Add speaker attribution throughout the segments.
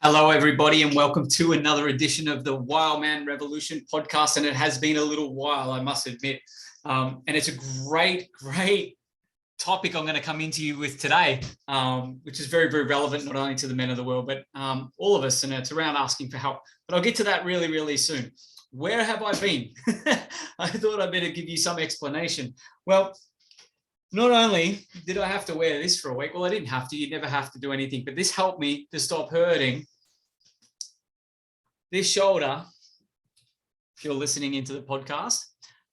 Speaker 1: Hello, everybody, and welcome to another edition of the Wild Man Revolution podcast. And it has been a little while, I must admit. And it's a great topic I'm going to come into you with today, which is very, very relevant, not only to the men of the world, but all of us. And it's around asking for help. But I'll get to that really, really soon. Where have I been? I thought I'd better give you some explanation. Well, not only did I have to wear this for a week, well, I didn't have to. You never have to do anything, but this helped me to stop hurting this shoulder. If you're listening into the podcast,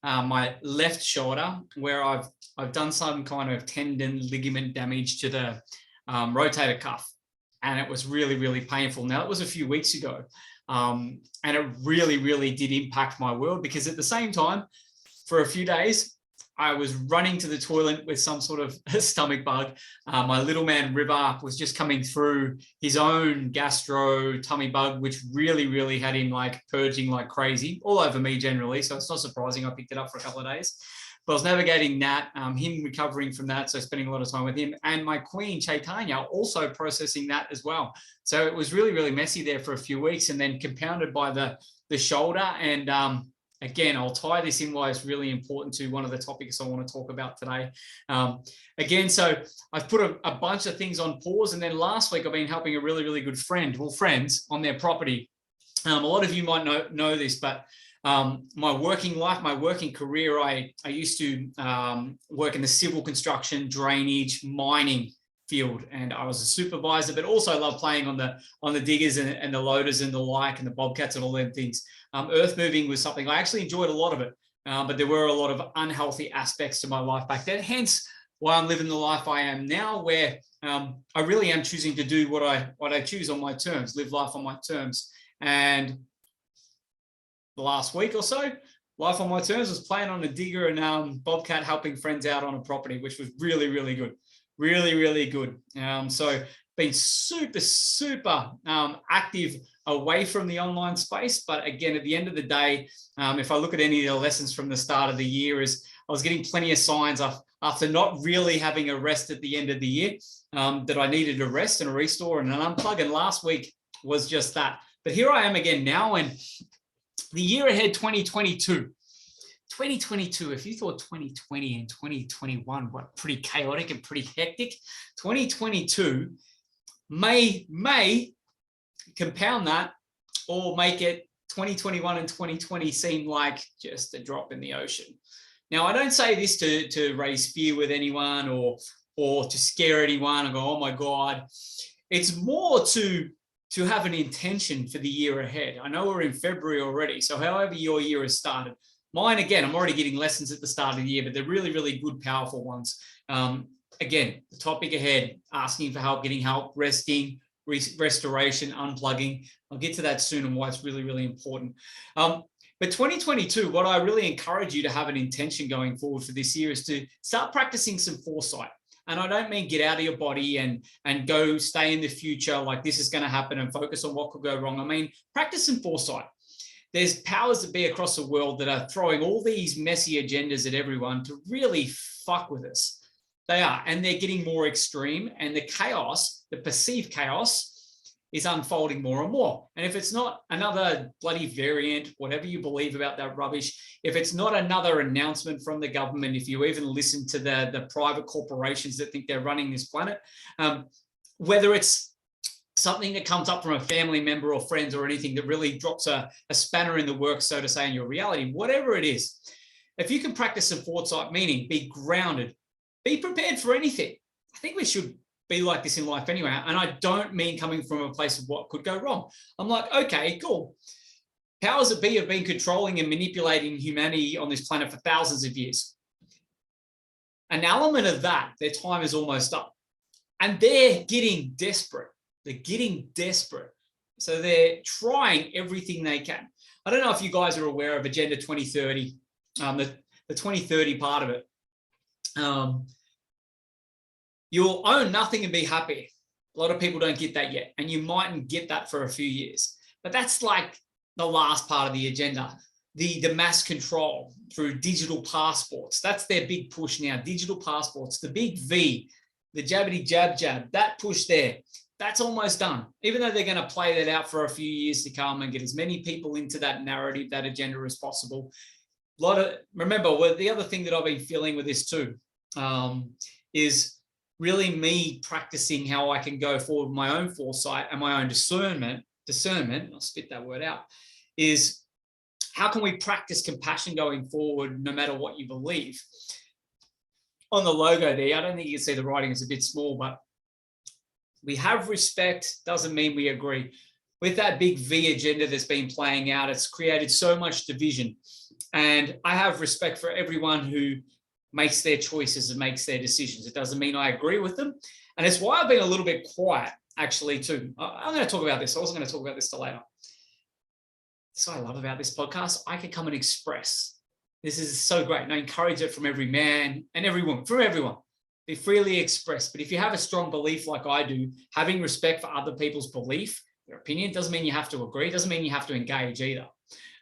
Speaker 1: my left shoulder, where I've done some kind of tendon ligament damage to the rotator cuff, and it was really, really painful. Now, it was a few weeks ago, and it really, really did impact my world, because at the same time, for a few days, I was running to the toilet with some sort of stomach bug. My little man River was just coming through his own gastro tummy bug, which really, really had him like purging like crazy all over me generally. So it's not surprising I picked it up for a couple of days. But I was navigating that, him recovering from that, so spending a lot of time with him, and my queen Chaitanya also processing that as well. So it was really, really messy there for a few weeks, and then compounded by the shoulder. And again, I'll tie this in why it's really important to one of the topics I want to talk about today. Again, so I've put a bunch of things on pause, and then last week I've been helping a really, really good friends on their property. A lot of you might know this, but my working life, my working career, I used to work in the civil construction, drainage, mining field, and I was a supervisor, but also loved playing on the diggers and the loaders and the like, and the bobcats and all them things. Earth moving was something I actually enjoyed a lot of it, but there were a lot of unhealthy aspects to my life back then. Hence why I'm living the life I am now, where I really am choosing to do what I choose on my terms, live life on my terms. And the last week or so, life on my terms was playing on a digger and bobcat, helping friends out on a property, which was really, really good. Really, really good. So been super active away from the online space. But again, at the end of the day, if I look at any of the lessons from the start of the year, is I was getting plenty of signs after not really having a rest at the end of the year, that I needed a rest and a restore and an unplug. And last week was just that. But here I am again now, and the year ahead, 2022, if you thought 2020 and 2021 were pretty chaotic and pretty hectic, 2022 may compound that, or make it 2021 and 2020 seem like just a drop in the ocean. Now, I don't say this to raise fear with anyone or to scare anyone and go, oh my God. It's more to have an intention for the year ahead. I know we're in February already, so however your year has started. Mine, again, I'm already getting lessons at the start of the year, but they're really, really good, powerful ones. Again, the topic ahead, asking for help, getting help, resting, restoration, unplugging. I'll get to that soon and why it's really, really important. But 2022, what I really encourage you to have an intention going forward for this year is to start practicing some foresight. And I don't mean get out of your body and go stay in the future like this is going to happen and focus on what could go wrong. I mean, practice some foresight. There's powers that be across the world that are throwing all these messy agendas at everyone to really fuck with us. They are, and they're getting more extreme, and the chaos, the perceived chaos, is unfolding more and more. And if it's not another bloody variant, whatever you believe about that rubbish, if it's not another announcement from the government, if you even listen to the private corporations that think they're running this planet, whether it's something that comes up from a family member or friends or anything that really drops a spanner in the works, so to say, in your reality, whatever it is, if you can practice some foresight, meaning be grounded, be prepared for anything. I think we should be like this in life anyway. And I don't mean coming from a place of what could go wrong. I'm like, okay, cool. Powers that be have been controlling and manipulating humanity on this planet for thousands of years. An element of that, their time is almost up. And they're getting desperate. They're getting desperate. So they're trying everything they can. I don't know if you guys are aware of Agenda 2030, the 2030 part of it. You'll own nothing and be happy. A lot of people don't get that yet, and you mightn't get that for a few years. But that's like the last part of the agenda. The mass control through digital passports. That's their big push now, digital passports, the big V, the jabbity jab, that push there. That's almost done. Even though they're going to play that out for a few years to come and get as many people into that narrative, that agenda as possible. Remember, the other thing that I've been feeling with this too is really me practicing how I can go forward with my own foresight and my own discernment, I'll spit that word out, is how can we practice compassion going forward no matter what you believe? On the logo there, I don't think you can see the writing, it's a bit small, but we have respect, doesn't mean we agree. With that big V agenda that's been playing out, it's created so much division. And I have respect for everyone who makes their choices and makes their decisions. It doesn't mean I agree with them. And it's why I've been a little bit quiet, actually, too. I'm going to talk about this. I wasn't going to talk about this till later. That's what I love about this podcast. I can come and express. This is so great. And I encourage it from every man and every woman, from everyone. Be freely expressed. But if you have a strong belief like I do, having respect for other people's belief, their opinion, doesn't mean you have to agree, doesn't mean you have to engage either.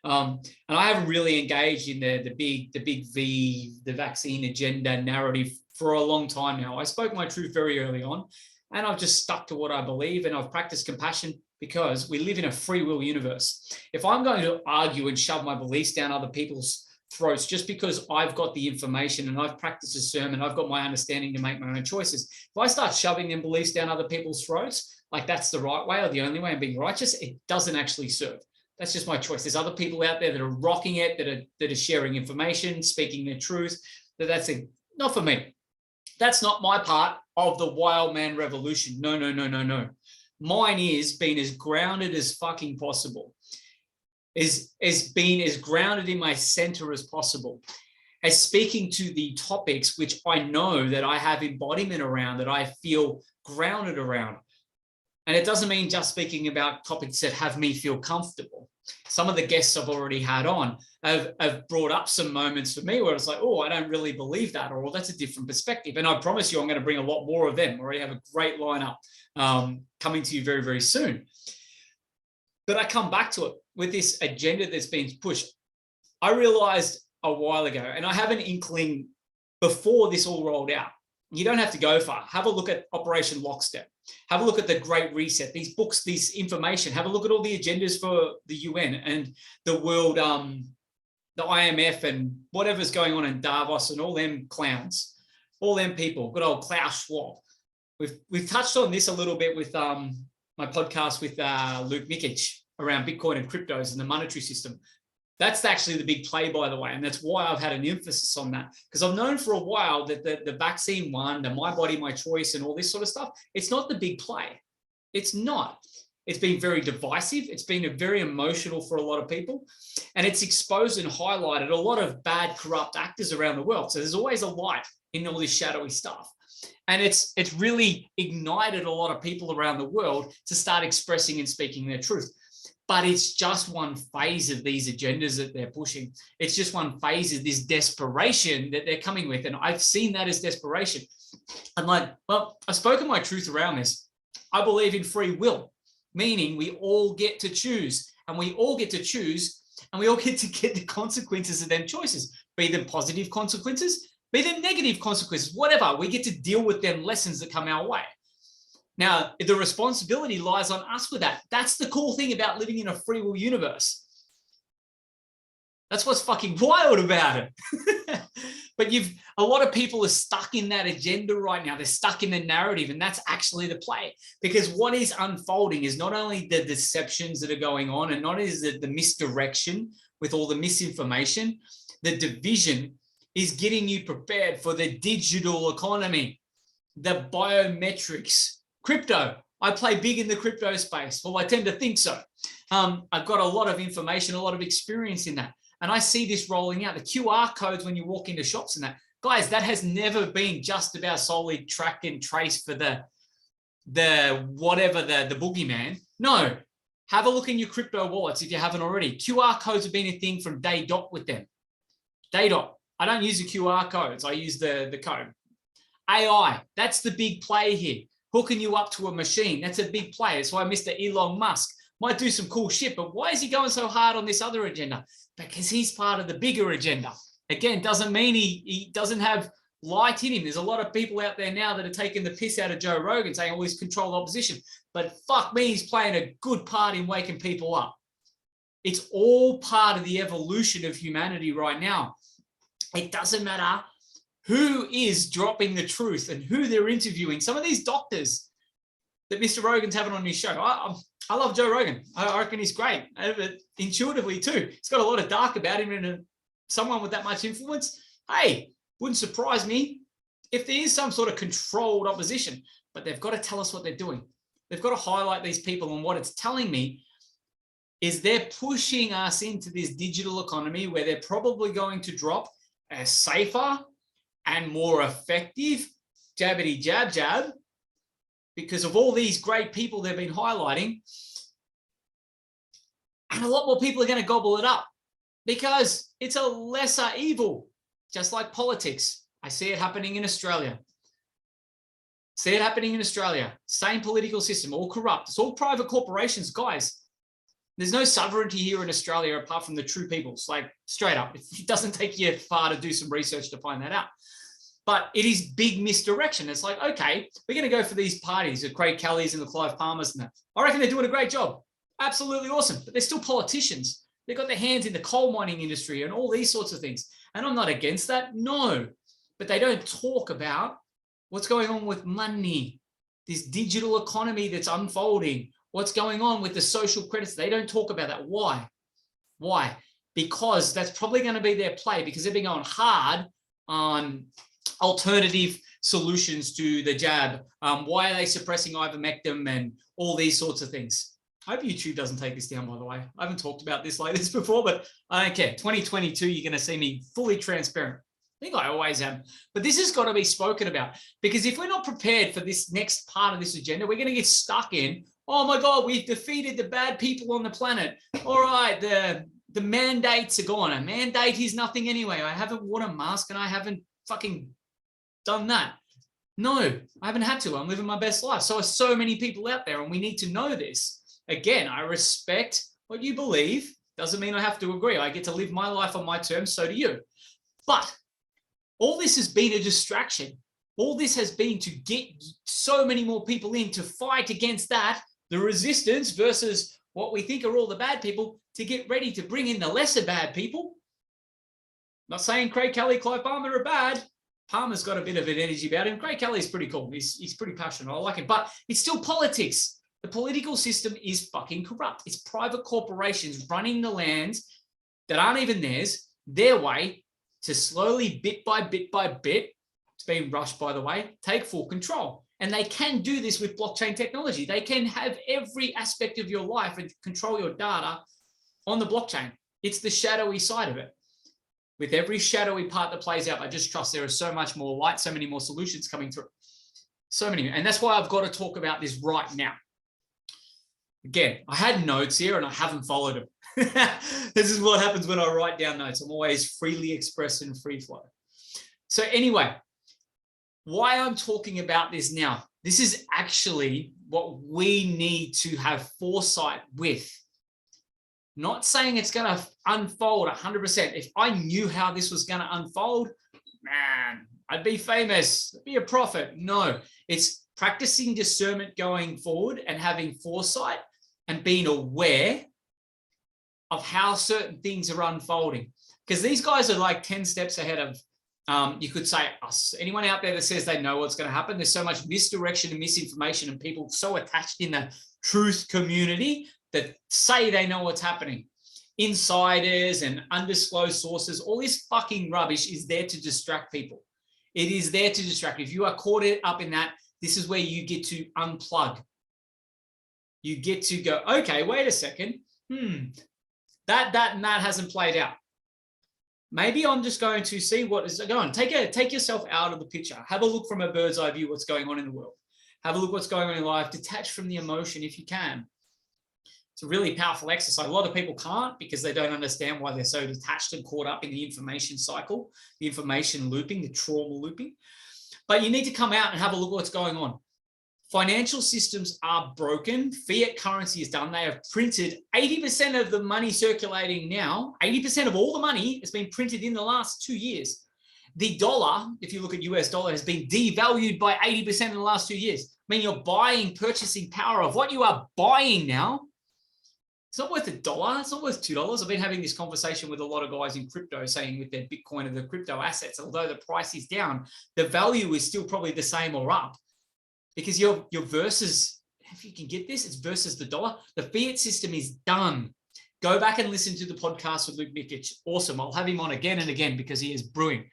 Speaker 1: And I haven't really engaged in the big V, the vaccine agenda narrative for a long time now. I spoke my truth very early on, and I've just stuck to what I believe, and I've practiced compassion because we live in a free will universe. If I'm going to argue and shove my beliefs down other people's throats just because I've got the information and I've practiced a sermon, I've got my understanding to make my own choices. If I start shoving them beliefs down other people's throats, like that's the right way or the only way I'm being righteous, it doesn't actually serve. That's just my choice. There's other people out there that are rocking it, that are sharing information, speaking their truth. That's not for me. That's not my part of the wild man revolution. No. Mine is being as grounded as fucking possible. Is being as grounded in my center as possible, as speaking to the topics which I know that I have embodiment around, that I feel grounded around. And it doesn't mean just speaking about topics that have me feel comfortable. Some of the guests I've already had on have brought up some moments for me where it's like, oh, I don't really believe that, or that's a different perspective. And I promise you, I'm going to bring a lot more of them. I already have a great lineup coming to you very, very soon. But I come back to it with this agenda that's been pushed. I realized a while ago, and I have an inkling before this all rolled out. You don't have to go far. Have a look at Operation Lockstep. Have a look at the Great Reset, these books, this information. Have a look at all the agendas for the UN and the world, the IMF and whatever's going on in Davos and all them clowns, all them people, good old Klaus Schwab. We've touched on this a little bit with my podcast with Luke Mikic around Bitcoin and cryptos and the monetary system. That's actually the big play, by the way. And that's why I've had an emphasis on that. Because I've known for a while that the vaccine one, the my body, my choice, and all this sort of stuff, it's not the big play. It's not. It's been very divisive. It's been very emotional for a lot of people. And it's exposed and highlighted a lot of bad, corrupt actors around the world. So there's always a light in all this shadowy stuff. And it's really ignited a lot of people around the world to start expressing and speaking their truth. But it's just one phase of these agendas that they're pushing. It's just one phase of this desperation that they're coming with. And I've seen that as desperation. I'm like, well, I've spoken my truth around this. I believe in free will, meaning we all get to choose, and we all get to choose, and we all get to get the consequences of them choices, be them positive consequences, be them negative consequences, whatever. We get to deal with them lessons that come our way. Now, the responsibility lies on us with that. That's the cool thing about living in a free will universe. That's what's fucking wild about it. But a lot of people are stuck in that agenda right now. They're stuck in the narrative, and that's actually the play. Because what is unfolding is not only the deceptions that are going on, and not is the misdirection with all the misinformation, the division is getting you prepared for the digital economy, the biometrics, crypto. I play big in the crypto space. Well, I tend to think so. I've got a lot of information, a lot of experience in that. And I see this rolling out. The QR codes when you walk into shops and that. Guys, that has never been just about solely track and trace for the boogeyman. No. Have a look in your crypto wallets if you haven't already. QR codes have been a thing from day dot with them. Day dot. I don't use the QR codes. I use the code. AI, that's the big play here. Hooking you up to a machine, that's a big play. That's why Mr. Elon Musk might do some cool shit, but why is he going so hard on this other agenda? Because he's part of the bigger agenda. Again, doesn't mean he doesn't have light in him. There's a lot of people out there now that are taking the piss out of Joe Rogan, saying, oh, he's controlled opposition. But fuck me, he's playing a good part in waking people up. It's all part of the evolution of humanity right now. It doesn't matter who is dropping the truth and who they're interviewing. Some of these doctors that Mr. Rogan's having on his show, I love Joe Rogan. I reckon he's great, intuitively too. He's got a lot of dark about him, and someone with that much influence, hey, wouldn't surprise me if there is some sort of controlled opposition, but they've got to tell us what they're doing. They've got to highlight these people, and what it's telling me is they're pushing us into this digital economy where they're probably going to drop a safer and more effective jabbity jab jab because of all these great people they've been highlighting. And a lot more people are going to gobble it up because it's a lesser evil, just like politics. I see it happening in Australia. See it happening in Australia. Same political system, all corrupt. It's all private corporations, guys. There's no sovereignty here in Australia apart from the true peoples, like straight up. It doesn't take you far to do some research to find that out. But it is big misdirection. It's like, okay, we're going to go for these parties, the Craig Kellys and the Clive Palmers and that. I reckon they're doing a great job. Absolutely awesome. But they're still politicians. They've got their hands in the coal mining industry and all these sorts of things. And I'm not against that, no. But they don't talk about what's going on with money, this digital economy that's unfolding, what's going on with the social credits. They don't talk about that. Why? Why? Because that's probably going to be their play, because they've been going hard on alternative solutions to the jab. Why are they suppressing ivermectin and all these sorts of things? I hope YouTube doesn't take this down, by the way. I haven't talked about this like this before, but I don't care. 2022, you're going to see me fully transparent. I think I always am. But this has got to be spoken about, because if we're not prepared for this next part of this agenda, we're going to get stuck in, oh my God, we've defeated the bad people on the planet. All right, the mandates are gone. A mandate is nothing anyway. I haven't worn a mask and I haven't fucking done that. No, I haven't had to. I'm living my best life. So are so many people out there, and we need to know this. Again, I respect what you believe. Doesn't mean I have to agree. I get to live my life on my terms. So do you. But all this has been a distraction. All this has been to get so many more people in to fight against that, the resistance versus what we think are all the bad people, to get ready to bring in the lesser bad people. Not saying Craig Kelly, Clive Palmer are bad. Palmer's got a bit of an energy about him. Craig Kelly's pretty cool. He's pretty passionate. I like him. But it's still politics. The political system is fucking corrupt. It's private corporations running the lands that aren't even theirs, their way, to slowly, bit by bit by bit, it's being rushed, by the way, take full control. And they can do this with blockchain technology. They can have every aspect of your life and control your data on the blockchain. It's the shadowy side of it. With every shadowy part that plays out, I just trust there is so much more light, so many more solutions coming through. So many. And that's why I've got to talk about this right now. Again, I had notes here and I haven't followed them. This is what happens when I write down notes. I'm always freely expressed and free flow. So anyway, why I'm talking about this now, this is actually what we need to have foresight with. Not saying it's going to unfold 100%. If I knew how this was going to unfold, man, I'd be famous, I'd be a prophet. No, it's practicing discernment going forward and having foresight and being aware of how certain things are unfolding. Because these guys are like 10 steps ahead of, you could say, us. Anyone out there that says they know what's going to happen, there's so much misdirection and misinformation and people so attached in the truth community that say they know what's happening. Insiders and undisclosed sources, all this fucking rubbish is there to distract people. It is there to distract. If you are caught up in that, this is where you get to unplug. You get to go, okay, wait a second. That and that hasn't played out. Maybe I'm just going to see what is going on. Take yourself out of the picture. Have a look from a bird's eye view what's going on in the world. Have a look what's going on in life. Detach from the emotion if you can. It's a really powerful exercise. A lot of people can't because they don't understand why they're so detached and caught up in the information cycle, the information looping, the trauma looping. But you need to come out and have a look at what's going on. Financial systems are broken. Fiat currency is done. They have printed 80% of the money circulating now. 80% of all the money has been printed in the last 2 years. The dollar, if you look at US dollar, has been devalued by 80% in the last 2 years. I mean, your purchasing power of what you are buying now, it's not worth $1. It's not worth $2. I've been having this conversation with a lot of guys in crypto saying with their Bitcoin and the crypto assets, although the price is down, the value is still probably the same or up, because your versus, if you can get this, it's versus the dollar. The fiat system is done. Go back and listen to the podcast with Luke Nikic. Awesome. I'll have him on again and again because he is brewing.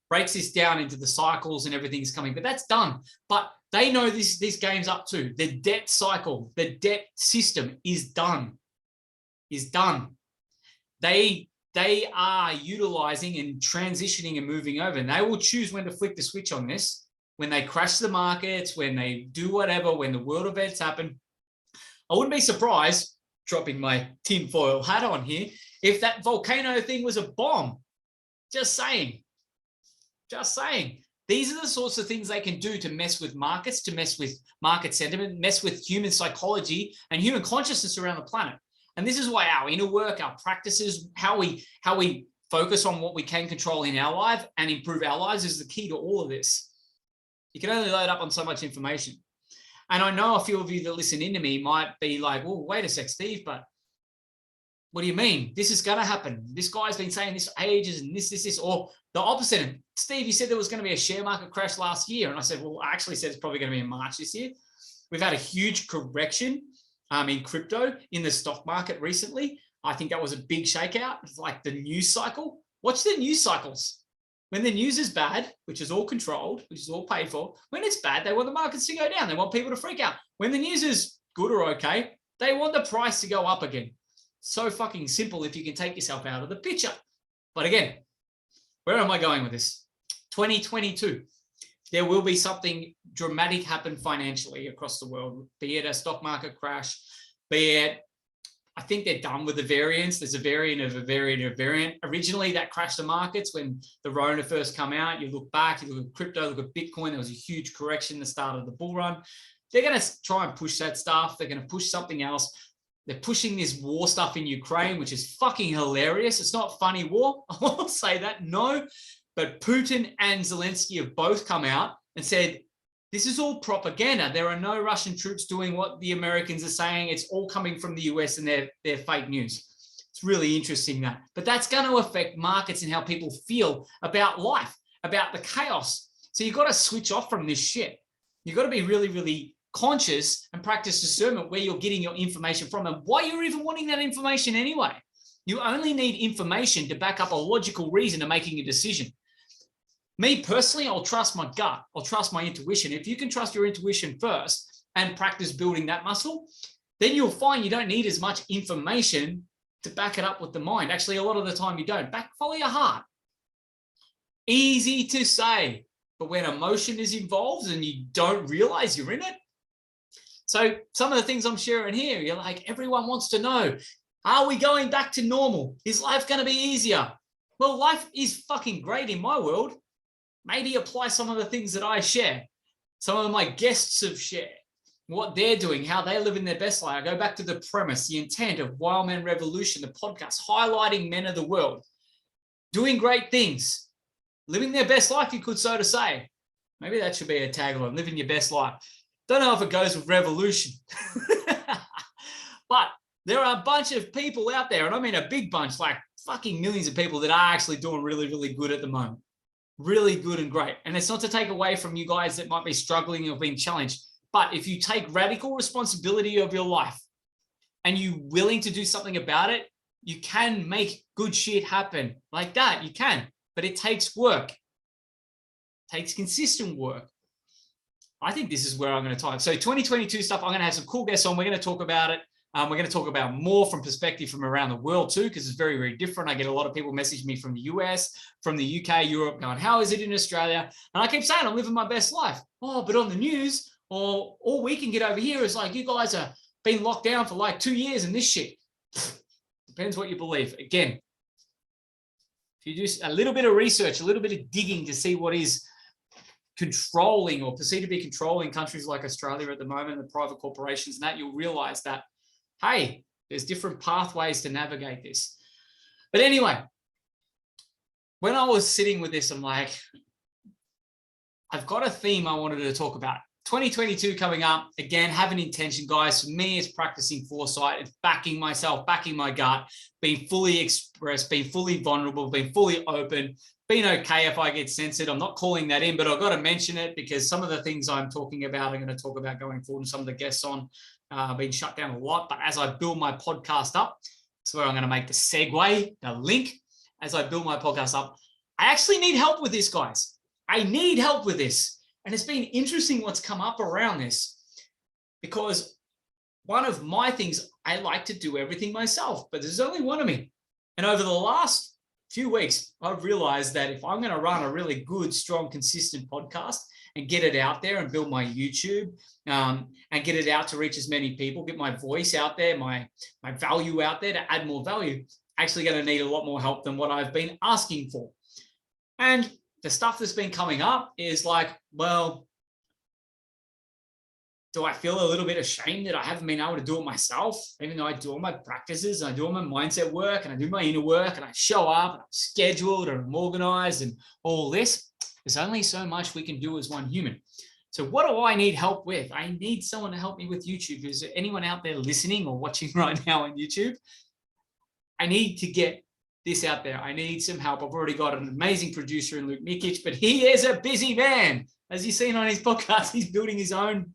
Speaker 1: Breaks this down into the cycles and everything's coming, but that's done. But they know this game's up to. The debt cycle, the debt system is done. Is done. They are utilizing and transitioning and moving over, and they will choose when to flick the switch on this. When they crash the markets, when they do whatever, when the world events happen. I wouldn't be surprised, dropping my tinfoil hat on here, if that volcano thing was a bomb. Just saying. Just saying. These are the sorts of things they can do to mess with markets, to mess with market sentiment, mess with human psychology and human consciousness around the planet. And this is why our inner work, our practices, how we focus on what we can control in our life and improve our lives is the key to all of this. You can only load up on so much information. And I know a few of you that listen into me might be like, well, wait a sec, Steve, but what do you mean? This is going to happen. This guy's been saying this for ages and this, or the opposite. Steve, you said there was going to be a share market crash last year. And I said, well, I actually said it's probably going to be in March this year. We've had a huge correction in crypto, in the stock market recently. I think that was a big shakeout. It's like the news cycle. Watch the news cycles. When the news is bad, which is all controlled, which is all paid for, when it's bad, they want the markets to go down. They want people to freak out. When the news is good or okay, they want the price to go up again. So fucking simple if you can take yourself out of the picture. But again, where am I going with this? 2022. There will be something dramatic happen financially across the world, be it a stock market crash, be it, I think they're done with the variants. There's a variant of a variant of a variant. Originally, that crashed the markets when the Rona first come out. You look back, you look at crypto, look at Bitcoin. There was a huge correction at the start of the bull run. They're going to try and push that stuff. They're going to push something else. They're pushing this war stuff in Ukraine, which is fucking hilarious. It's not funny war. I won't say that, no. But Putin and Zelensky have both come out and said, this is all propaganda. There are no Russian troops doing what the Americans are saying. It's all coming from the US and they're fake news. It's really interesting that. But that's going to affect markets and how people feel about life, about the chaos. So you've got to switch off from this shit. You've got to be really, really conscious and practice discernment where you're getting your information from and why you're even wanting that information anyway. You only need information to back up a logical reason to making a decision. Me personally, I'll trust my gut. I'll trust my intuition. If you can trust your intuition first and practice building that muscle, then you'll find you don't need as much information to back it up with the mind. Actually, a lot of the time you don't. Follow your heart. Easy to say, but when emotion is involved and you don't realize you're in it. So some of the things I'm sharing here, you're like, everyone wants to know, are we going back to normal? Is life going to be easier? Well, life is fucking great in my world. Maybe apply some of the things that I share. Some of my guests have shared what they're doing, how they live in their best life. I go back to the premise, the intent of Wild Man Revolution, the podcast, highlighting men of the world, doing great things, living their best life, you could so to say. Maybe that should be a tagline, living your best life. Don't know if it goes with revolution. But there are a bunch of people out there, and I mean a big bunch, like fucking millions of people that are actually doing really, really good at the moment. Really good and great. And it's not to take away from you guys that might be struggling or being challenged. But if you take radical responsibility of your life and you're willing to do something about it, you can make good shit happen like that. You can, but it takes work. It takes consistent work. I think this is where I'm going to talk. So 2022 stuff, I'm going to have some cool guests on. We're going to talk about it. We're going to talk about more from perspective from around the world too, because it's very, very different. I get a lot of people message me from the US, from the UK, Europe, going, how is it in Australia? And I keep saying, I'm living my best life. Oh, but on the news, or all we can get over here is like, you guys are being locked down for like 2 years and this shit. Depends what you believe. Again, if you do a little bit of research, a little bit of digging to see what is controlling or perceived to be controlling countries like Australia at the moment, the private corporations and that, you'll realize that, hey, there's different pathways to navigate this. But anyway, when I was sitting with this, I'm like, I've got a theme I wanted to talk about. 2022 coming up. Again, have an intention, guys. For me, it's practicing foresight. It's backing myself, backing my gut, being fully expressed, being fully vulnerable, being fully open, being okay if I get censored. I'm not calling that in, but I've got to mention it because some of the things I'm talking about, I'm going to talk about going forward, and some of the guests on been shut down a lot. But as I build my podcast up, that's where I'm going to make the segue, the link. As I build my podcast up, I actually need help with this, guys. I need help with this. And it's been interesting what's come up around this, because one of my things, I like to do everything myself, but there's only one of me. And over the last few weeks, I've realized that if I'm going to run a really good, strong, consistent podcast and get it out there and build my YouTube and get it out to reach as many people, get my voice out there, my value out there to add more value, actually going to need a lot more help than what I've been asking for. And the stuff that's been coming up is like, well, do I feel a little bit ashamed that I haven't been able to do it myself, even though I do all my practices and I do all my mindset work and I do my inner work and I show up and I'm scheduled and I'm organized and all this? There's only so much we can do as one human. So what do I need help with? I need someone to help me with YouTube. Is there anyone out there listening or watching right now on YouTube? I need to get this out there. I need some help. I've already got an amazing producer in Luke Mikic, but he is a busy man. As you've seen on his podcast, he's building his own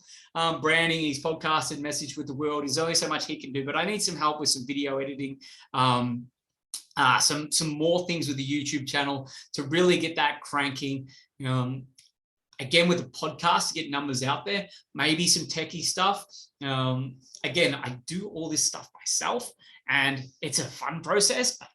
Speaker 1: branding, his podcast and message with the world. There's only so much he can do, but I need some help with some video editing, some more things with the YouTube channel to really get that cranking. Again, with the podcast to get numbers out there, maybe some techie stuff. Again, I do all this stuff myself and it's a fun process, but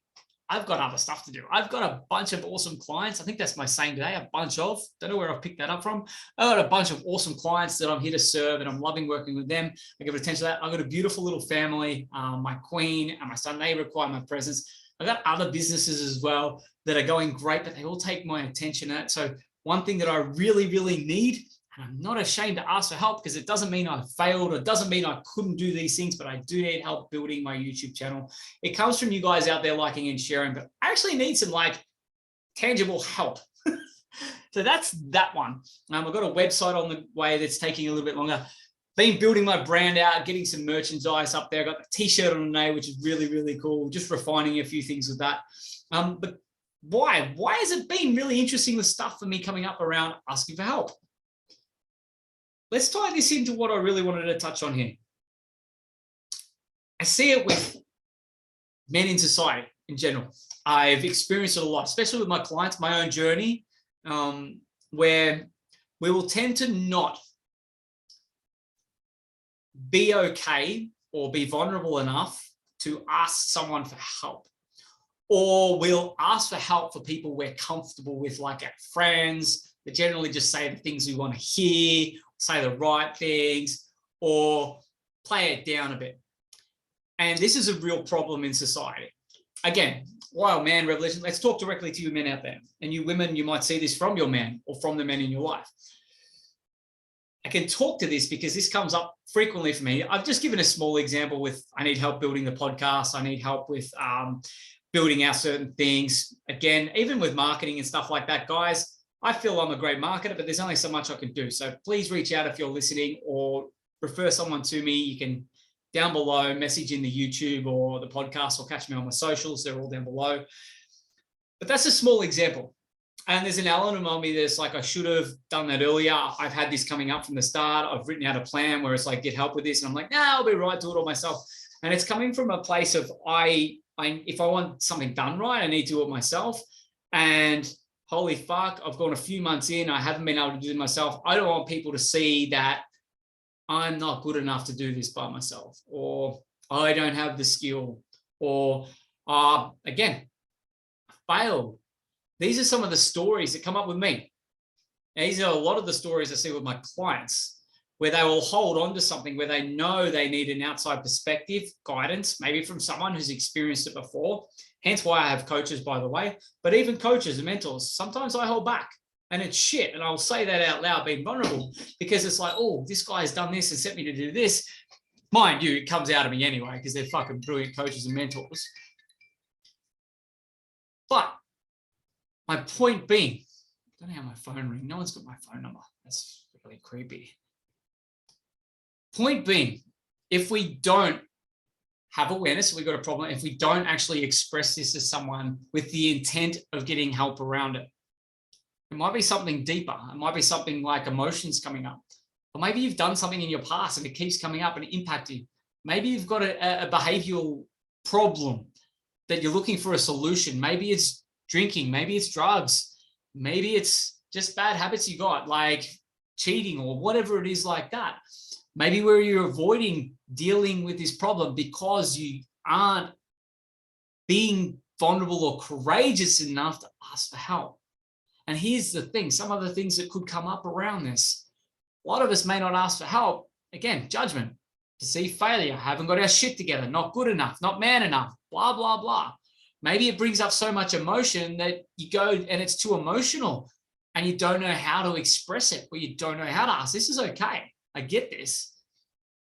Speaker 1: I've got other stuff to do. I've got a bunch of awesome clients. I think that's my saying today, a bunch of, don't know where I've picked that up from. I've got a bunch of awesome clients that I'm here to serve and I'm loving working with them. I give attention to that. I've got a beautiful little family. My queen and my son, they require my presence. I've got other businesses as well that are going great, but they all take my attention. So one thing that I really, really need, and I'm not ashamed to ask for help because it doesn't mean I failed or it doesn't mean I couldn't do these things, but I do need help building my YouTube channel. It comes from you guys out there liking and sharing, but I actually need some like tangible help. So that's that one. I've got a website on the way that's taking a little bit longer. Been building my brand out, getting some merchandise up there. I got the t-shirt on today, which is really, really cool. Just refining a few things with that. But why? Why has it been really interesting with stuff for me coming up around asking for help? Let's tie this into what I really wanted to touch on here. I see it with men in society in general. I've experienced it a lot, especially with my clients, my own journey, where we will tend to not be okay or be vulnerable enough to ask someone for help. Or we'll ask for help for people we're comfortable with, like our friends, that generally just say the things we want to hear, say the right things, or play it down a bit. And this is a real problem in society. Again, wild man revelation. Let's talk directly to you men out there. And you women, you might see this from your man or from the men in your life. I can talk to this because this comes up frequently for me. I've just given a small example with, I need help building the podcast. I need help with building out certain things. Again, even with marketing and stuff like that, guys, I feel I'm a great marketer, but there's only so much I can do. So please reach out if you're listening or refer someone to me. You can down below message in the YouTube or the podcast or catch me on my socials. They're all down below. But that's a small example. And there's an element of me that's like, I should have done that earlier. I've had this coming up from the start. I've written out a plan where it's like, get help with this. And I'm like, I'll be right, do it all myself. And it's coming from a place of if I want something done right, I need to do it myself. And holy fuck, I've gone a few months in, I haven't been able to do it myself. I don't want people to see that I'm not good enough to do this by myself, or I don't have the skill, or again, I failed. These are some of the stories that come up with me. These are a lot of the stories I see with my clients, where they will hold on to something where they know they need an outside perspective, guidance, maybe from someone who's experienced it before. Hence why I have coaches, by the way, but even coaches and mentors, sometimes I hold back and it's shit. And I'll say that out loud, being vulnerable, because it's like, oh, this guy has done this and sent me to do this. Mind you, it comes out of me anyway, because they're fucking brilliant coaches and mentors. But My point being, I don't know how my phone rings. No one's got my phone number. That's really creepy. Point being, if we don't have awareness, we've got a problem. If we don't actually express this to someone with the intent of getting help around it, it might be something deeper. It might be something like emotions coming up. Or maybe you've done something in your past and it keeps coming up and it impacts you. Maybe you've got a behavioral problem that you're looking for a solution. Maybe it's drinking, maybe it's drugs, maybe it's just bad habits you got, like cheating or whatever it is like that. Maybe where you're avoiding dealing with this problem because you aren't being vulnerable or courageous enough to ask for help. And here's the thing, some of the things that could come up around this. A lot of us may not ask for help. Again, judgment, perceived failure, haven't got our shit together, not good enough, not man enough, blah, blah, blah. Maybe it brings up so much emotion that you go and it's too emotional and you don't know how to express it, or you don't know how to ask. This is okay. I get this.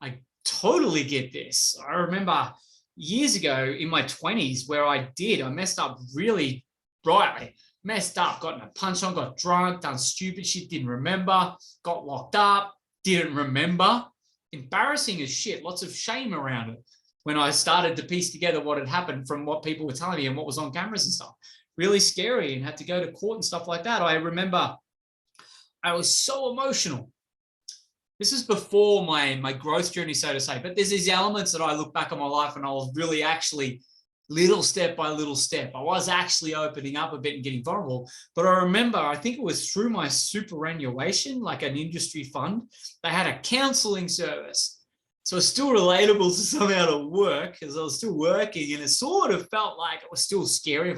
Speaker 1: I totally get this. I remember years ago in my 20s where I messed up really brightly. Messed up, got in a punch on, got drunk, done stupid shit, didn't remember, got locked up, didn't remember. Embarrassing as shit, lots of shame around it when I started to piece together what had happened from what people were telling me and what was on cameras and stuff. Really scary, and had to go to court and stuff like that. I remember I was so emotional. This is before my growth journey, so to say, but there's these elements that I look back on my life and I was really actually little step by little step. I was actually opening up a bit and getting vulnerable. But I remember, I think it was through my superannuation, like an industry fund, they had a counseling service. So it's still relatable to somehow to work because I was still working, and it sort of felt like it was still scary. I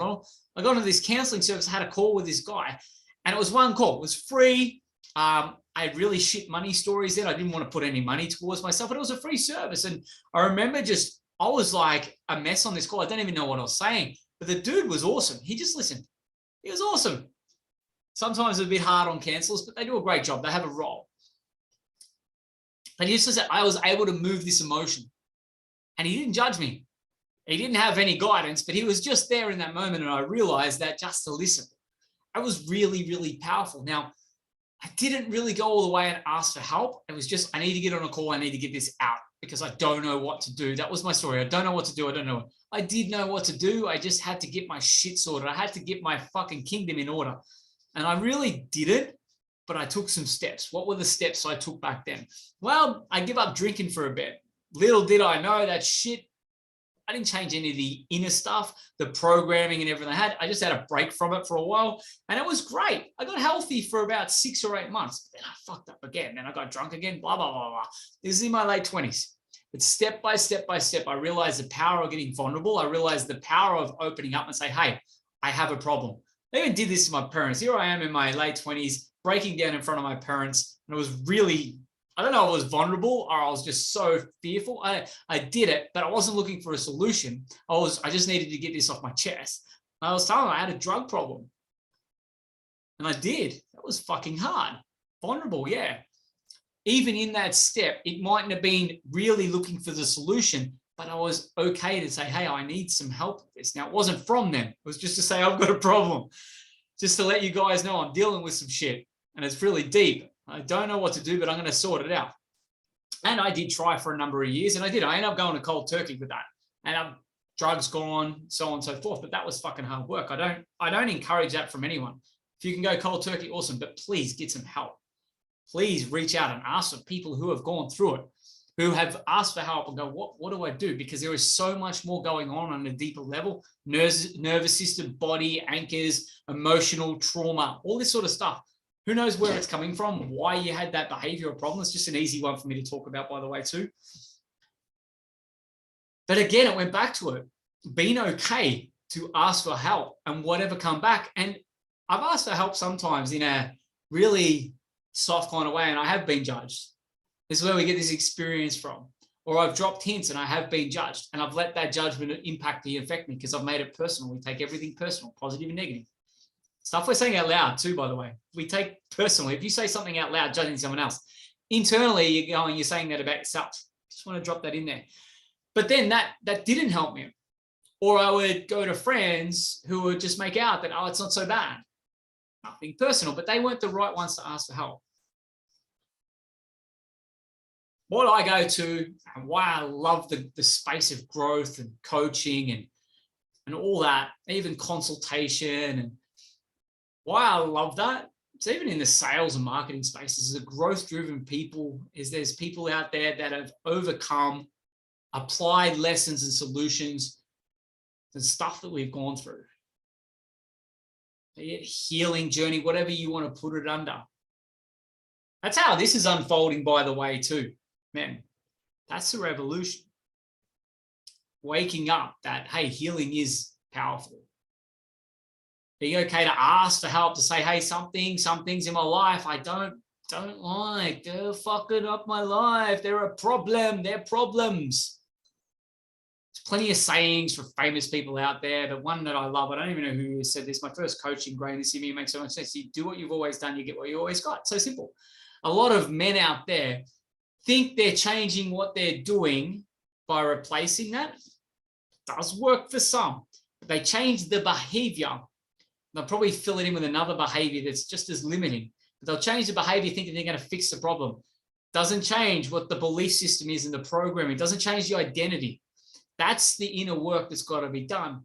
Speaker 1: got into this counseling service, had a call with this guy, and it was one call. It was free. I had really shit money stories then. I didn't want to put any money towards myself, but it was a free service. And I remember I was like a mess on this call. I don't even know what I was saying, but the dude was awesome. He just listened. He was awesome. Sometimes it's a bit hard on counselors, but they do a great job. They have a role. But he just said, I was able to move this emotion, and he didn't judge me. He didn't have any guidance, but he was just there in that moment. And I realized that just to listen, that was really, really powerful. Now, I didn't really go all the way and ask for help. It was just, I need to get on a call. I need to get this out because I don't know what to do. That was my story. I don't know what to do. I don't know. I did know what to do. I just had to get my shit sorted. I had to get my fucking kingdom in order. And I really did it, but I took some steps. What were the steps I took back then? Well, I give up drinking for a bit. Little did I know that shit, I didn't change any of the inner stuff, the programming and everything I had. I just had a break from it for a while, and it was great. I got healthy for about 6 or 8 months. Then I fucked up again. Then I got drunk again, blah, blah, blah, blah. This is in my late 20s. But step by step by step, I realized the power of getting vulnerable. I realized the power of opening up and say, hey, I have a problem. I even did this to my parents. Here I am in my late 20s, breaking down in front of my parents. And it was really, I don't know if I was vulnerable or I was just so fearful. I did it, but I wasn't looking for a solution. I just needed to get this off my chest. And I was telling them I had a drug problem. And I did. That was fucking hard. Vulnerable, yeah. Even in that step, it mightn't have been really looking for the solution, but I was okay to say, hey, I need some help with this. Now, it wasn't from them. It was just to say, I've got a problem. Just to let you guys know I'm dealing with some shit. And it's really deep. I don't know what to do, but I'm going to sort it out. And I did try for a number of years, and I did. I ended up going to cold turkey with that. And drugs gone, so on and so forth. But that was fucking hard work. I don't encourage that from anyone. If you can go cold turkey, awesome. But please get some help. Please reach out and ask for people who have gone through it, who have asked for help and go, what do I do? Because there is so much more going on a deeper level. Nervous system, body, anchors, emotional trauma, all this sort of stuff. Who knows where it's coming from, why you had that behavioral problem. It's just an easy one for me to talk about, by the way, too. But again, it went back to it, being okay to ask for help and whatever come back. And I've asked for help sometimes in a really soft kind of way, and I have been judged. This is where we get this experience from. Or I've dropped hints and I have been judged, and I've let that judgment impact me, affect me, because I've made it personal. We take everything personal, positive and negative. Stuff we're saying out loud too, by the way. We take personally. If you say something out loud judging someone else, internally you're saying that about yourself. Just want to drop that in there. But then that didn't help me. Or I would go to friends who would just make out that, oh, it's not so bad. Nothing personal, but they weren't the right ones to ask for help. What I go to and why I love the space of growth and coaching and all that, even consultation, and why I love that, it's even in the sales and marketing spaces, the growth-driven people, is there's people out there that have overcome, applied lessons and solutions and stuff that we've gone through. Be it healing journey, whatever you want to put it under. That's how this is unfolding, by the way, too. Man, that's the revolution. Waking up that, hey, healing is powerful. Being okay to ask for help, to say, hey, some things in my life I don't like. They're fucking up my life. They're a problem. They're problems. There's plenty of sayings for famous people out there, but one that I love, I don't even know who said this, my first coaching, Grain, this to me makes so much sense. You do what you've always done, you get what you always got. So simple. A lot of men out there think they're changing what they're doing by replacing that. It does work for some, but they change the behavior. They'll probably fill it in with another behavior that's just as limiting. But they'll change the behavior thinking they're going to fix the problem. Doesn't change what the belief system is in the programming. Doesn't change the identity. That's the inner work that's got to be done.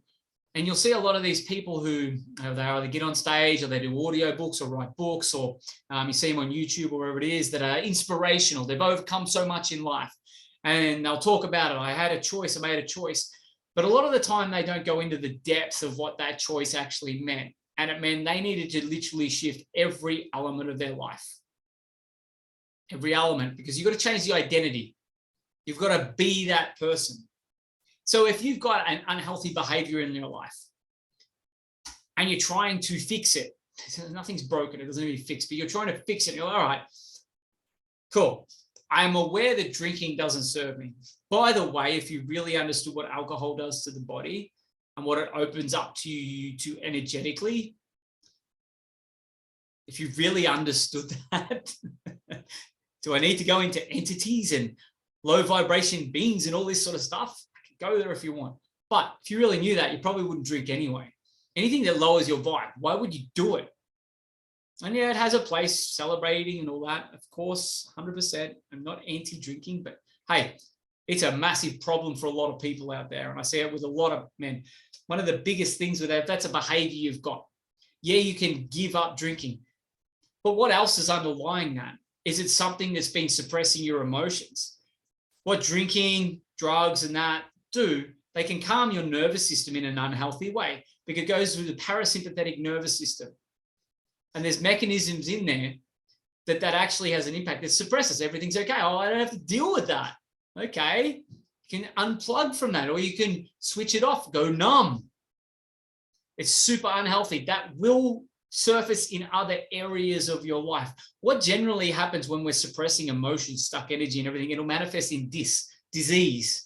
Speaker 1: And you'll see a lot of these people who they either get on stage or they do audio books or write books, or you see them on YouTube or wherever it is, that are inspirational. They've overcome so much in life and they'll talk about it. I had a choice, I made a choice. But a lot of the time they don't go into the depth of what that choice actually meant. And it meant they needed to literally shift every element of their life. Every element, because you've got to change the identity. You've got to be that person. So if you've got an unhealthy behavior in your life and you're trying to fix it, nothing's broken, it doesn't need to be fixed, but you're trying to fix it. You're like, all right, cool. I'm aware that drinking doesn't serve me. By the way, if you really understood what alcohol does to the body and what it opens up to you to energetically, if you really understood that, do I need to go into entities and low vibration beings and all this sort of stuff? Go there if you want. But if you really knew that, you probably wouldn't drink anyway. Anything that lowers your vibe, why would you do it? And yeah, it has a place, celebrating and all that. Of course, 100%. I'm not anti-drinking, but hey, it's a massive problem for a lot of people out there. And I see it with a lot of men. One of the biggest things with that, that's a behavior you've got. Yeah, you can give up drinking. But what else is underlying that? Is it something that's been suppressing your emotions? What drinking, drugs, and that do, they can calm your nervous system in an unhealthy way because it goes through the parasympathetic nervous system. And there's mechanisms in there that actually has an impact. It suppresses, everything's okay. Oh, I don't have to deal with that. Okay, you can unplug from that, or you can switch it off, go numb. It's super unhealthy. That will surface in other areas of your life. What generally happens when we're suppressing emotions, stuck energy and everything, it'll manifest in disease,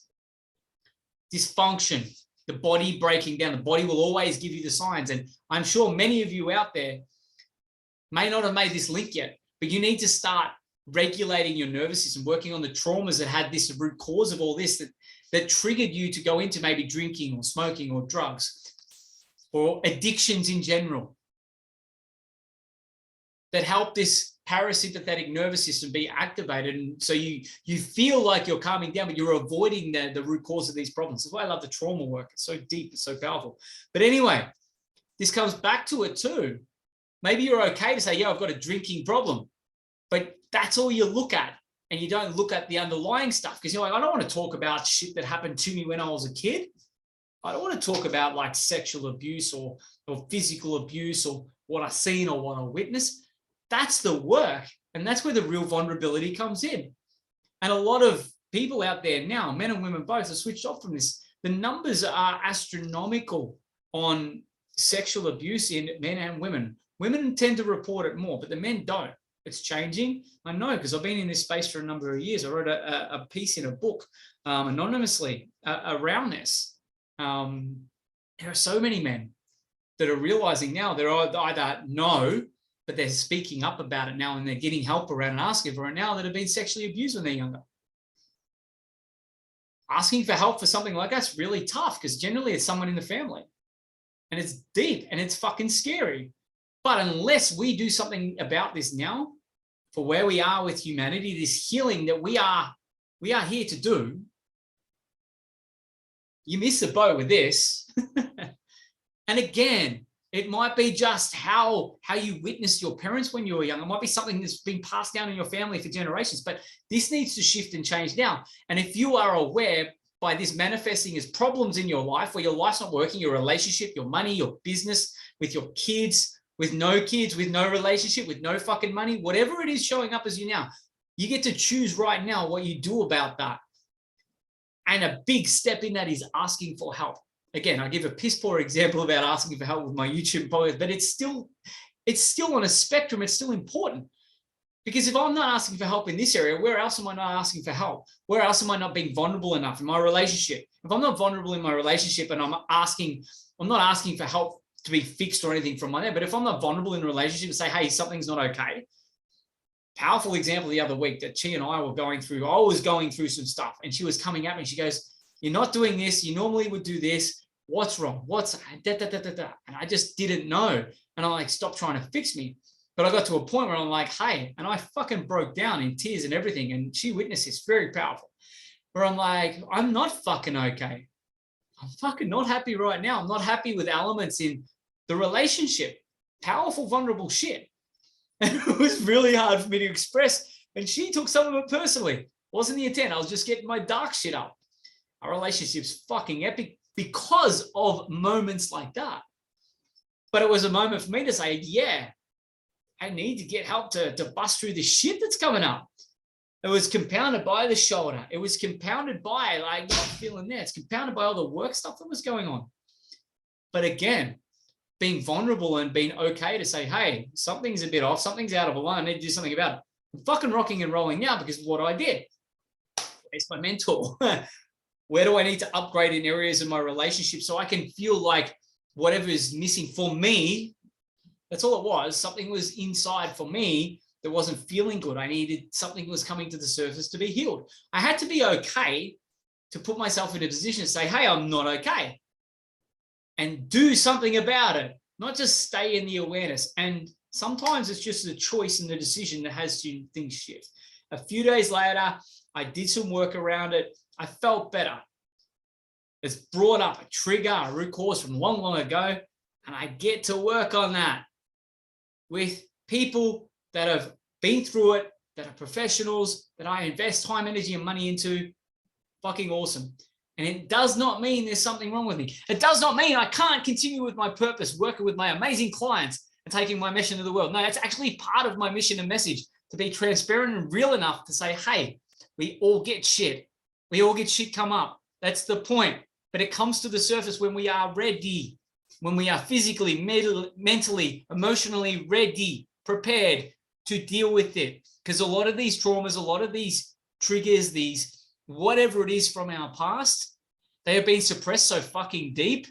Speaker 1: dysfunction, the body breaking down. The body will always give you the signs. And I'm sure many of you out there may not have made this link yet, but you need to start regulating your nervous system, working on the traumas that had this root cause of all this that triggered you to go into maybe drinking or smoking or drugs or addictions in general, that help this parasympathetic nervous system be activated. And so you feel like you're calming down, but you're avoiding the root cause of these problems. That's why I love the trauma work. It's so deep, it's so powerful. But anyway, this comes back to it too. Maybe you're okay to say, yeah, I've got a drinking problem, but that's all you look at. And you don't look at the underlying stuff because you're like, I don't want to talk about shit that happened to me when I was a kid. I don't want to talk about like sexual abuse or physical abuse or what I've seen or what I witnessed. That's the work. And that's where the real vulnerability comes in. And a lot of people out there now, men and women both, are switched off from this. The numbers are astronomical on sexual abuse in men and women. Women tend to report it more, but the men don't. It's changing. I know because I've been in this space for a number of years. I wrote a piece in a book anonymously around this. There are so many men that are realizing now they're either no, but they're speaking up about it now and they're getting help around and asking for it now, that have been sexually abused when they're younger. Asking for help for something like that's really tough because generally it's someone in the family and it's deep and it's fucking scary. But unless we do something about this now, for where we are with humanity, this healing that we are here to do, you miss the boat with this. And again, it might be just how you witnessed your parents when you were young. It might be something that's been passed down in your family for generations, but this needs to shift and change now. And if you are aware by this manifesting as problems in your life, where your life's not working, your relationship, your money, your business, with your kids, with no relationship, with no fucking money, whatever it is showing up as you now, you get to choose right now what you do about that. And a big step in that is asking for help. Again, I give a piss poor example about asking for help with my YouTube podcast, but it's still on a spectrum. It's still important, because if I'm not asking for help in this area, where else am I not asking for help? Where else am I not being vulnerable enough in my relationship? If I'm not vulnerable in my relationship and I'm not asking for help to be fixed or anything from my there, but if I'm not vulnerable in a relationship and say, hey, something's not okay. Powerful example the other week that she and I were going through. I was going through some stuff and she was coming at me. She goes, you're not doing this. You normally would do this. What's wrong? What's da, da, da, da, da. And I just didn't know. And I'm like, stop trying to fix me. But I got to a point where I'm like, hey, and I fucking broke down in tears and everything. And she witnessed this, very powerful, where I'm like, I'm not fucking okay. I'm fucking not happy right now. I'm not happy with elements in the relationship. Powerful, vulnerable shit. And it was really hard for me to express. And she took some of it personally. Wasn't the intent. I was just getting my dark shit up. Our relationship's fucking epic because of moments like that. But it was a moment for me to say, yeah, I need to get help to bust through the shit that's coming up. It was compounded by the shoulder. It was compounded by like not feeling there. It's compounded by all the work stuff that was going on. But again, being vulnerable and being okay to say, hey, something's a bit off, something's out of line, I need to do something about it. I'm fucking rocking and rolling now because of what I did. It's my mentor. Where do I need to upgrade in areas of my relationship so I can feel like whatever is missing for me, that's all it was. Something was inside for me that wasn't feeling good. I needed something was coming to the surface to be healed. I had to be okay to put myself in a position to say, hey, I'm not okay. And do something about it, not just stay in the awareness. And sometimes it's just a choice and the decision that has to things shift. A few days later, I did some work around it. I felt better. It's brought up a trigger, a root cause from long ago, and I get to work on that with people that have been through it, that are professionals, that I invest time, energy, and money into. Fucking awesome. And it does not mean there's something wrong with me. It does not mean I can't continue with my purpose, working with my amazing clients and taking my mission to the world. No, that's actually part of my mission and message, to be transparent and real enough to say, hey, we all get shit. We all get shit come up. That's the point. But it comes to the surface when we are ready, when we are physically, mentally, emotionally ready, prepared to deal with it. Because a lot of these traumas, a lot of these triggers, these whatever it is from our past, they have been suppressed so fucking deep.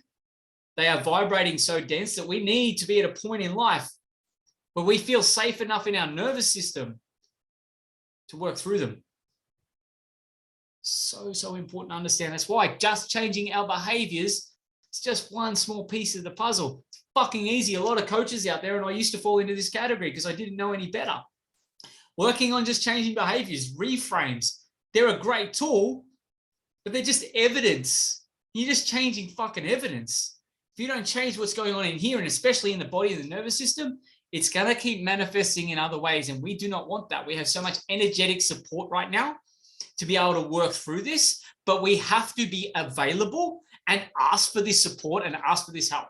Speaker 1: They are vibrating so dense that we need to be at a point in life where we feel safe enough in our nervous system to work through them. So important to understand. That's why just changing our behaviors, it's just one small piece of the puzzle. It's fucking easy. A lot of coaches out there, and I used to fall into this category because I didn't know any better. Working on just changing behaviors, reframes, they're a great tool, but they're just evidence. You're just changing fucking evidence. If you don't change what's going on in here, and especially in the body and the nervous system, it's going to keep manifesting in other ways. And we do not want that. We have so much energetic support right now to be able to work through this, but we have to be available and ask for this support and ask for this help.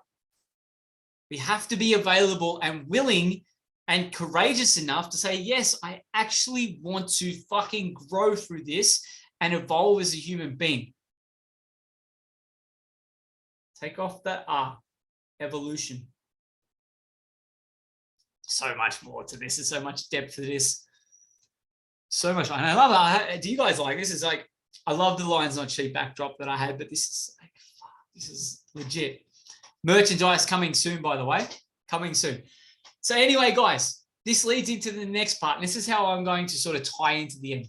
Speaker 1: We have to be available and willing and courageous enough to say, yes, I actually want to fucking grow through this and evolve as a human being. Take off the evolution. So much more to this. There's so much depth to this. So much. And I love it. Do you guys like this? Is like, I love the Lions Not Cheap backdrop that I had, but this is like, this is legit. Merchandise coming soon, by the way. Coming soon. So anyway, guys, this leads into the next part. And this is how I'm going to sort of tie into the end.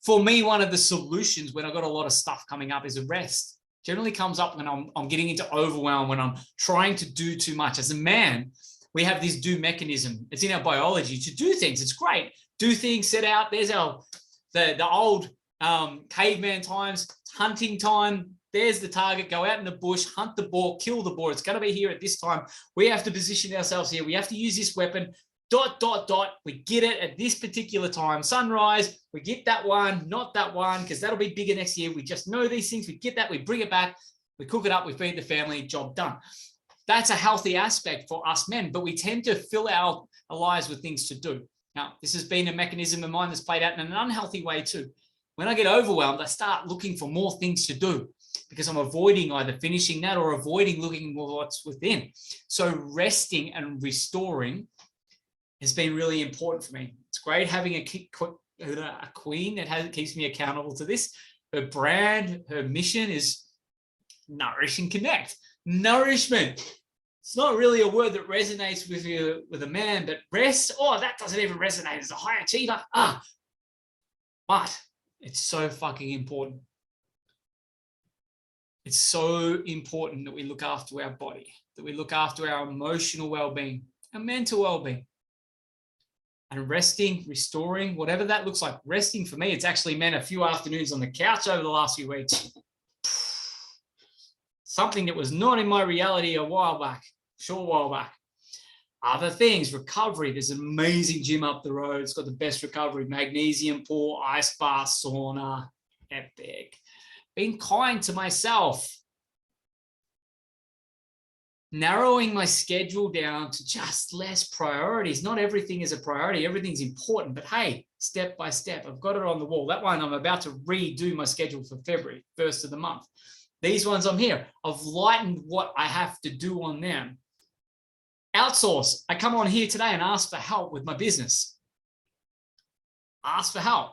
Speaker 1: For me, one of the solutions when I've got a lot of stuff coming up is a rest. Generally comes up when I'm getting into overwhelm, when I'm trying to do too much. As a man, we have this do mechanism. It's in our biology to do things. It's great. Do things, set out. There's the old caveman times, hunting time. There's the target. Go out in the bush, hunt the boar, kill the boar. It's going to be here at this time. We have to position ourselves here. We have to use this weapon. ... We get it at this particular time. Sunrise, we get that one, not that one, because that'll be bigger next year. We just know these things. We get that. We bring it back. We cook it up. We feed the family. Job done. That's a healthy aspect for us men, but we tend to fill our lives with things to do. Now, this has been a mechanism of mine that's played out in an unhealthy way too. When I get overwhelmed, I start looking for more things to do because I'm avoiding either finishing that or avoiding looking at what's within. So resting and restoring has been really important for me. It's great having a queen that keeps me accountable to this. Her brand, her mission is nourish and connect. Nourishment. It's not really a word that resonates with you with a man, but rest, that doesn't even resonate as a high achiever. But it's so fucking important. It's so important that we look after our body, that we look after our emotional well-being, our mental well-being. And resting, restoring, whatever that looks like. Resting for me, it's actually meant a few afternoons on the couch over the last few weeks. Something that was not in my reality a short while back. Other things, recovery. There's an amazing gym up the road. It's got the best recovery. Magnesium pool, ice bath, sauna. Epic. Being kind to myself. Narrowing my schedule down to just less priorities. Not everything is a priority. Everything's important, but hey, step by step, I've got it on the wall. That one, I'm about to redo my schedule for February, 1st of the month. These ones I'm here. I've lightened what I have to do on them. Outsource. I come on here today and ask for help with my business. Ask for help.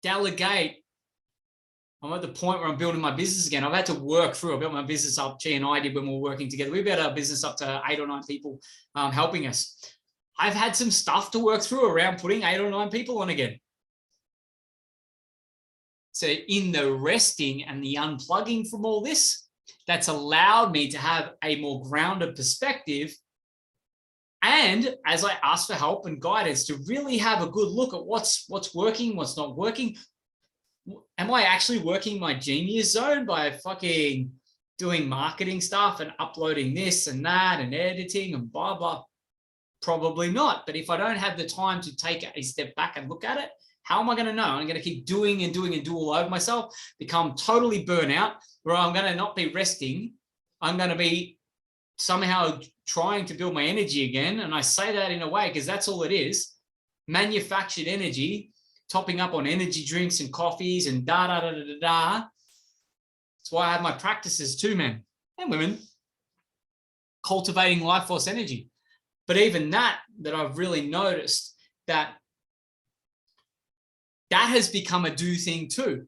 Speaker 1: Delegate. I'm at the point where I'm building my business again. I've had to work through. I built my business up. G and I did when we were working together. We built our business up to 8 or 9 people helping us. I've had some stuff to work through around putting 8 or 9 people on again. So in the resting and the unplugging from all this, that's allowed me to have a more grounded perspective. And as I ask for help and guidance, to really have a good look at what's working, what's not working. Am I actually working my genius zone by fucking doing marketing stuff and uploading this and that and editing and blah, blah? Probably not. But if I don't have the time to take a step back and look at it, how am I going to know? I'm going to keep doing and doing and do all over myself, become totally burnout, where I'm going to not be resting. I'm going to be somehow trying to build my energy again. And I say that in a way because that's all it is. Manufactured energy, topping up on energy drinks and coffees and da-da-da-da-da-da. That's why I have my practices too, men and women, cultivating life force energy. But even that I've really noticed that has become a do thing too.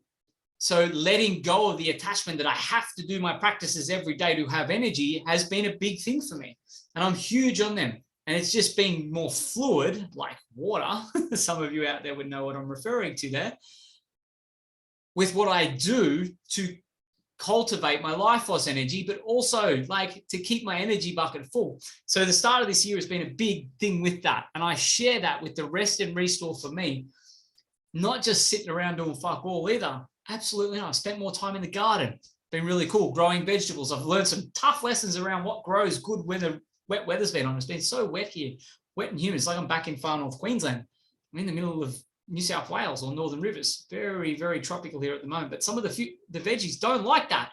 Speaker 1: So letting go of the attachment that I have to do my practices every day to have energy has been a big thing for me. And I'm huge on them. And it's just being more fluid, like water. Some of you out there would know what I'm referring to there. With what I do to cultivate my life force energy, but also like to keep my energy bucket full. So the start of this year has been a big thing with that. And I share that with the rest and restore for me. Not just sitting around doing fuck all either. Absolutely not. I've spent more time in the garden. Been really cool growing vegetables. I've learned some tough lessons around what grows good when the wet weather's been on. It's been so wet here, wet and humid. It's like I'm back in far north Queensland. I'm in the middle of New South Wales or Northern Rivers. Very, very tropical here at the moment. But some of the veggies don't like that.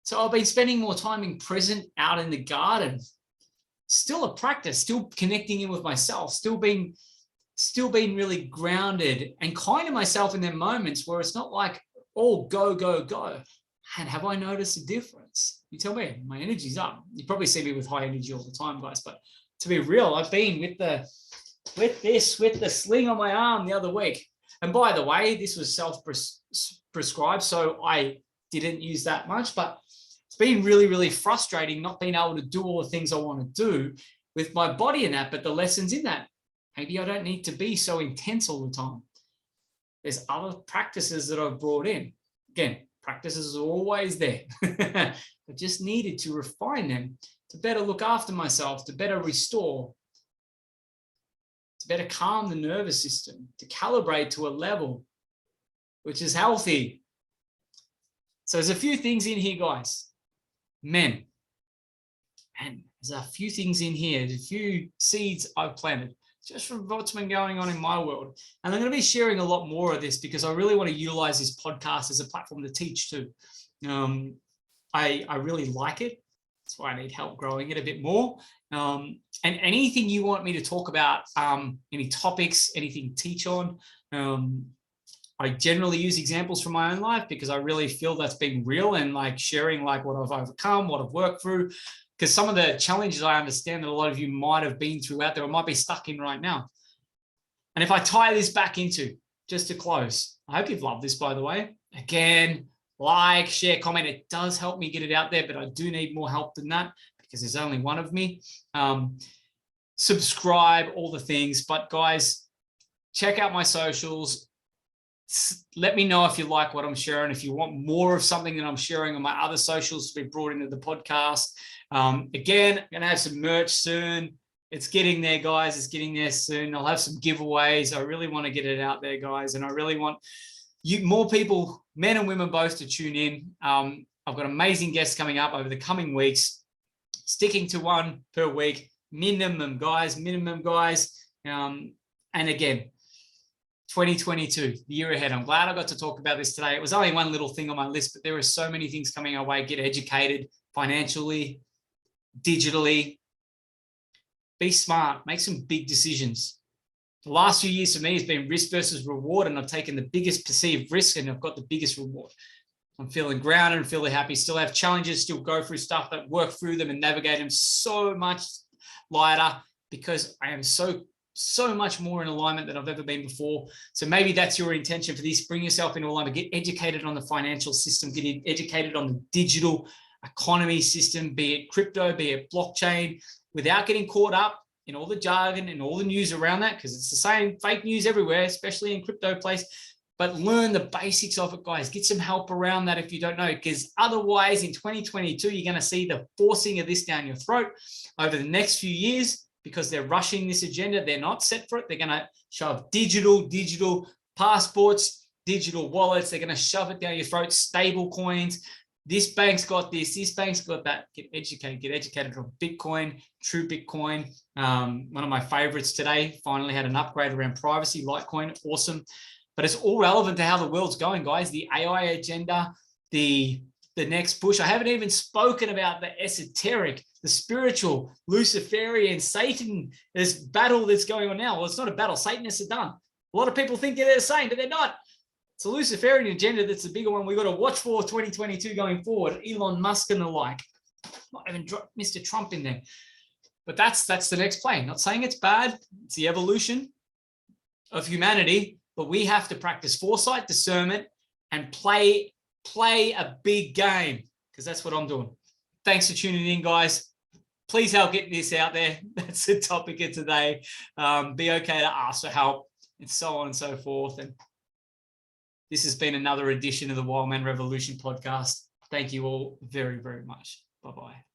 Speaker 1: So I've been spending more time being present out in the garden. Still a practice, still connecting in with myself, still being really grounded and kind to myself in their moments where it's not like, oh, go, go, go. And have I noticed a difference? You tell me, my energy's up. You probably see me with high energy all the time, guys. But to be real, I've been with the sling on my arm the other week. And by the way, this was self-prescribed, so I didn't use that much. But it's been really, really frustrating not being able to do all the things I want to do with my body in that. But the lessons in that, maybe I don't need to be so intense all the time. There's other practices that I've brought in. Again, Practices are always there. I just needed to refine them to better look after myself, to better restore, to better calm the nervous system, to calibrate to a level which is healthy. So there's a few things in here, guys. Men, and there's a few things in here, there's a few seeds I've planted just from what's been going on in my world. And I'm going to be sharing a lot more of this because I really want to utilize this podcast as a platform to teach too. I really like it. That's why I need help growing it a bit more. And anything you want me to talk about, any topics, anything to teach on, I generally use examples from my own life because I really feel that's being real and like sharing like what I've overcome, what I've worked through. Because some of the challenges I understand that a lot of you might have been through out there or might be stuck in right now. And if I tie this back into, just to close, I hope you've loved this, by the way. Again, like, share, comment. It does help me get it out there, but I do need more help than that because there's only one of me. Subscribe, all the things. But guys, check out my socials. Let me know if you like what I'm sharing. If you want more of something that I'm sharing on my other socials to be brought into the podcast. Again, I'm going to have some merch soon. It's getting there, guys. It's getting there soon. I'll have some giveaways. I really want to get it out there, guys. And I really want you, more people, men and women both, to tune in. I've got amazing guests coming up over the coming weeks, sticking to one per week, minimum, guys. And again, 2022, the year ahead. I'm glad I got to talk about this today. It was only one little thing on my list, but there are so many things coming our way. Get educated financially, digitally. Be smart. Make some big decisions. The last few years for me has been risk versus reward, and I've taken the biggest perceived risk and I've got the biggest reward. I'm feeling grounded and feeling happy. Still have challenges, still go through stuff, but work through them and navigate them so much lighter because I am so much more in alignment than I've ever been before. So maybe that's your intention for this. Bring yourself into alignment. Get educated on the financial system. Get educated on the digital economy system, be it crypto, be it blockchain, without getting caught up in all the jargon and all the news around that, because it's the same fake news everywhere, especially in crypto place. But learn the basics of it, guys. Get some help around that if you don't know, because otherwise in 2022, you're going to see the forcing of this down your throat over the next few years because they're rushing this agenda. They're not set for it. They're going to shove digital passports, digital wallets. They're going to shove it down your throat, stable coins. This bank's got this bank's got that. Get educated on Bitcoin, true Bitcoin. One of my favorites today finally had an upgrade around privacy, Litecoin, awesome. But it's all relevant to how the world's going, guys. The AI agenda, the next push. I haven't even spoken about the esoteric, the spiritual, Luciferian, Satan, this battle that's going on now. Well, it's not a battle. Satanists are done. A lot of people think they're the same, but they're not. It's a Luciferian agenda that's the bigger one we've got to watch for 2022 going forward. Elon Musk and the like. Not even Mr. Trump in there. But that's the next play. Not saying it's bad. It's the evolution of humanity. But we have to practice foresight, discernment, and play a big game, because that's what I'm doing. Thanks for tuning in, guys. Please help getting this out there. That's the topic of today. Be okay to ask for help and so on and so forth. And this has been another edition of the Wild Man Revolution podcast. Thank you all very, very much. Bye-bye.